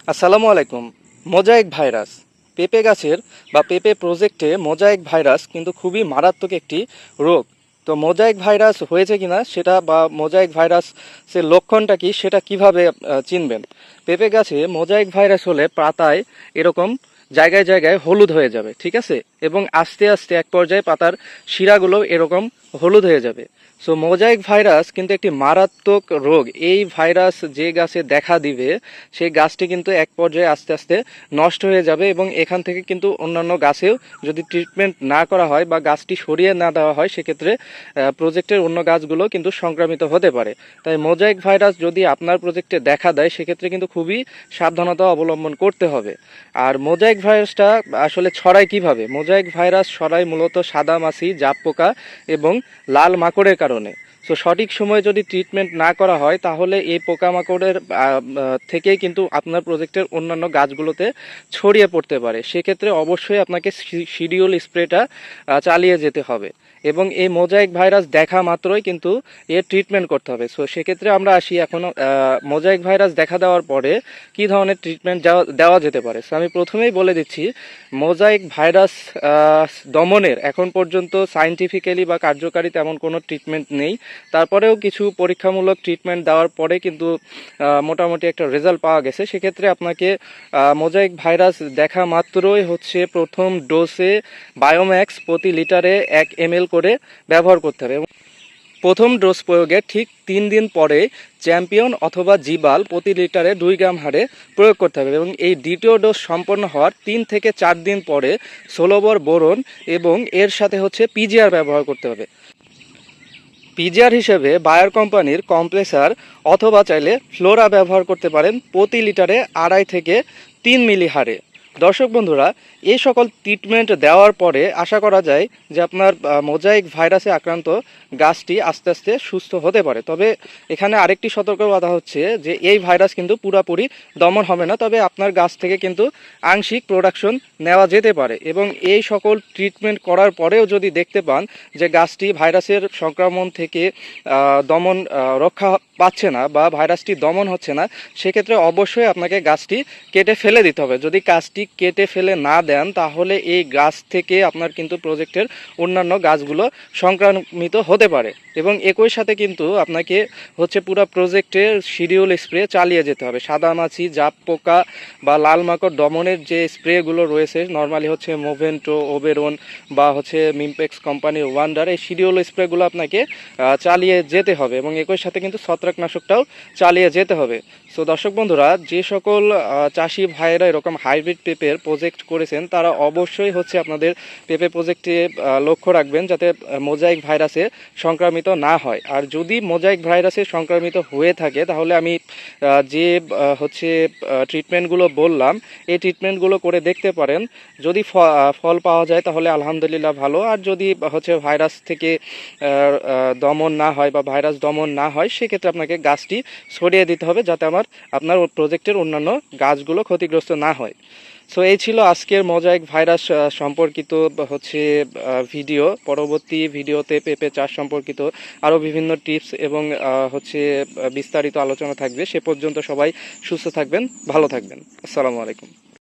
আসসালামু আলাইকুম। Mosaic virus পেঁপে গাছের বা পেঁপে প্রজেক্টে মোজাইক ভাইরাস কিন্তু খুবই মারাত্মক একটি রোগ। তো মোজাইক ভাইরাস হয়েছে কিনা সেটা বা মোজাইক ভাইরাসের লক্ষণটা কি সেটা কিভাবে চিনবেন? পেঁপে গাছে মোজাইক ভাইরাস হলে পাতায় এরকম জায়গায় জায়গায় হলুদ হয়ে যাবে, ঠিক আছে, এবং আস্তে আস্তে এক পর্যায়ে পাতার শিরাগুলো এরকম হলুদ হয়ে যাবে। সো মোজাইক ভাইরাস কিন্তু একটি মারাত্মক রোগ। এই ভাইরাস যে গাছে দেখা দিবে সেই গাছটি কিন্তু এক পর্যায়ে আস্তে আস্তে নষ্ট হয়ে যাবে এবং এখান থেকে কিন্তু অন্যান্য গাছেও যদি ট্রিটমেন্ট না করা হয় বা গাছটি সরিয়ে না দেওয়া হয় সেক্ষেত্রে প্রজেক্টের অন্য গাছগুলো কিন্তু সংক্রামিত হতে পারে। তাই মোজাইক ভাইরাস যদি আপনার প্রজেক্টে দেখা দেয় সেক্ষেত্রে কিন্তু খুবই সাবধানতা অবলম্বন করতে হবে। আর মোজাইক ভাইরাসটা আসলে ছড়ায় কিভাবে? মোজাইক ভাইরাস ছড়ায় মূলত সাদামাছি, জাপ পোকা এবং লাল মাকড়ের কারণে। সো সঠিক সময়ে যদি ট্রিটমেন্ট না করা হয় তাহলে এই পোকামাকড়ের থেকেই কিন্তু আপনার প্রজেক্টের অন্যান্য গাছগুলোতে ছড়িয়ে পড়তে পারে। সেক্ষেত্রে অবশ্যই আপনাকে শিডিউল স্প্রেটা চালিয়ে যেতে হবে এবং এই মোজাইক ভাইরাস দেখা মাত্রই কিন্তু এর ট্রিটমেন্ট করতে হবে। সো সেক্ষেত্রে আমরা আসি এখনও মোজাইক ভাইরাস দেখা দেওয়ার পরে কী ধরনের ট্রিটমেন্ট দেওয়া যেতে পারে। সো আমি প্রথমেই বলে দিচ্ছি, মোজাইক ভাইরাস দমনের এখন পর্যন্ত সায়েন্টিফিক্যালি বা কার্যকারী তেমন কোনো ট্রিটমেন্ট নেই। তারপরেও কিছু পরীক্ষামূলক ট্রিটমেন্ট দেওয়ার পরে কিন্তু মোটামুটি একটা রেজাল্ট পাওয়া গেছে। সেক্ষেত্রে আপনাকে মোজাইক ভাইরাস দেখা মাত্রই হচ্ছে প্রথম ডোজে বায়োম্যাক্স প্রতি লিটারে 1 ml করে ব্যবহার করতে হবে। প্রথম ডোজ প্রয়োগের ঠিক 3 দিন পরে চ্যাম্পিয়ন অথবা জিবাল প্রতি লিটারে 2 গ্রাম হারে প্রয়োগ করতে হবে এবং এই দ্বিতীয় ডোজ সম্পন্ন হওয়ার 3 থেকে 4 দিন পরে ষোলোবর বোরন এবং এর সাথে হচ্ছে পিজিআর ব্যবহার করতে হবে। পিজিআর হিসেবে বায়ার কোম্পানির কম্প্রেসার অথবা চাইলে ফ্লোরা ব্যবহার করতে পারেন প্রতি লিটারে 2.5 থেকে 3 মিলি হারে। দর্শক বন্ধুরা, এই সকল ট্রিটমেন্ট দেওয়ার পরে আশা করা যায় যে আপনার মোজাইক ভাইরাসে আক্রান্ত গাছটি আস্তে আস্তে সুস্থ হতে পারে। তবে এখানে আরেকটি সতর্কবার্তা হচ্ছে যে এই ভাইরাস কিন্তু পুরোপুরি দমন হবে না, তবে আপনার গাছ থেকে কিন্তু আংশিক প্রোডাকশন নেওয়া যেতে পারে এবং এই সকল ট্রিটমেন্ট করার পরেও যদি দেখতে পান যে গাছটি ভাইরাসের সংক্রমণ থেকে দমন রক্ষা পাচ্ছে না বা ভাইরাসটি দমন হচ্ছে না, সেক্ষেত্রে অবশ্যই আপনাকে গাছটি কেটে ফেলে দিতে হবে। যদি গাছটি কেটে ফেলে না দেন তাহলে এই গাছ থেকে আপনার কিন্তু প্রজেক্টের অন্যান্য গাছগুলো সংক্রামিত হতে পারে এবং একই সাথে কিন্তু আপনাকে হচ্ছে পুরো প্রজেক্টের শিডিউল স্প্রে চালিয়ে যেতে হবে। সাদামাছি, জাপ পোকা বা লাল মাকড় দমনের যে স্প্রেগুলো রয়েছে নর্মালি হচ্ছে মোভেন্টো, ওবেরন বা হচ্ছে মিমপেক্স কোম্পানির ওয়ান্ডার, এই শিডিউল স্প্রেগুলো আপনাকে চালিয়ে যেতে হবে এবং একই সাথে কিন্তু ছত্রাকনাশকটাও চালিয়ে যেতে হবে। সো দর্শক বন্ধুরা, যে সকল চাষি ভাইয়েরা এরকম হাইব্রিড পেঁপের প্রজেক্ট করেছেন তারা অবশ্যই হচ্ছে আপনাদের পেঁপে প্রজেক্টে লক্ষ্য রাখবেন যাতে মোজাইক ভাইরাসে সংক্রামিত না হয়। আর যদি মোজাইক ভাইরাসে সংক্রামিত হয়ে থাকে তাহলে আমি যে হচ্ছে ট্রিটমেন্টগুলো বললাম এই ট্রিটমেন্টগুলো করে দেখতে পারেন। যদি ফল পাওয়া যায় তাহলে আলহামদুলিল্লাহ ভালো, আর যদি হচ্ছে ভাইরাস থেকে দমন না হয় বা ভাইরাস দমন না হয় সেক্ষেত্রে আপনাকে গাছটি সরিয়ে দিতে হবে যাতে আপনার প্রজেক্টের অন্যান্য গাছগুলো ক্ষতিগ্রস্ত না হয়। সো এই ছিল আজকের মোজাইক ভাইরাস সম্পর্কিত হচ্ছে ভিডিও। পরবর্তী ভিডিওতে পেঁপে চাষ সম্পর্কিত আরও বিভিন্ন টিপস এবং হচ্ছে বিস্তারিত আলোচনা থাকবে। সে পর্যন্ত সবাই সুস্থ থাকবেন, ভালো থাকবেন। আসসালামু আলাইকুম।